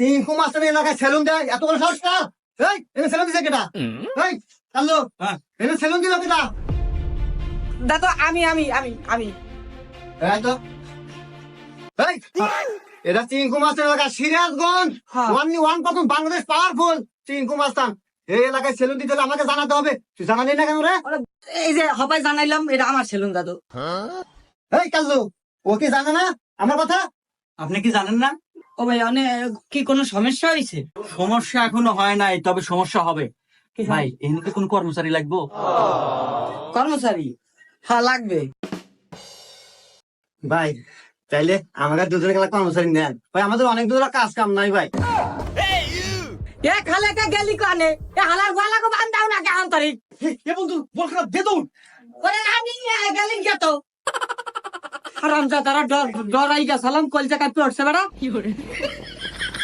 Chinku master এলাকায় salon দেয়, এত বড় সাহস না? এই এনে সেলুন দিছে কেটা? এই কাল্লু, এনে সেলুন দিল কেটা? দাদু আমি আমি আমি আমি এই তো এই এটা চিঙ্কু মাস্টার এলাকা, সিরাজগঞ্জ হ্যাঁ। 1% বাংলাদেশ পাওয়ারফুল চিঙ্কু মাস্টার। এই এলাকায় সেলুন দিতে হলে আমাকে জানাতে হবে। তুই জানালি না কেন রে? এই যে হবাই জানাইলাম এটা আমার সেলুন দাদু। এই কাল্লু, ও কি জানে না আমার কথা? আপনি কি জানেন না? ও ভাই অনেক কি কোনো সমস্যা হয়েছে? সমস্যা এখনো হয় নাই, তবে সমস্যা হবে। কি ভাই এমনিতে কোন কর্মচারী লাগবো? কর্মচারী? হ্যাঁ লাগবে। ভাই চাইলে আমাকে দুজনে গেলে কর্মচারী নেন ভাই, আমাদের অনেক দূর কাজ কাম নাই ভাই। এ খালে কে গেলি কানে এ হালার গলা কো বান্ধাও না কেমন তারি এ বন্ধু বল খারাপ দে দৌড়। ওরে আমি গেলি কে তো হারামজাদারা ডরাই গেছালাম কলজা কাপি উঠছে বেড়া।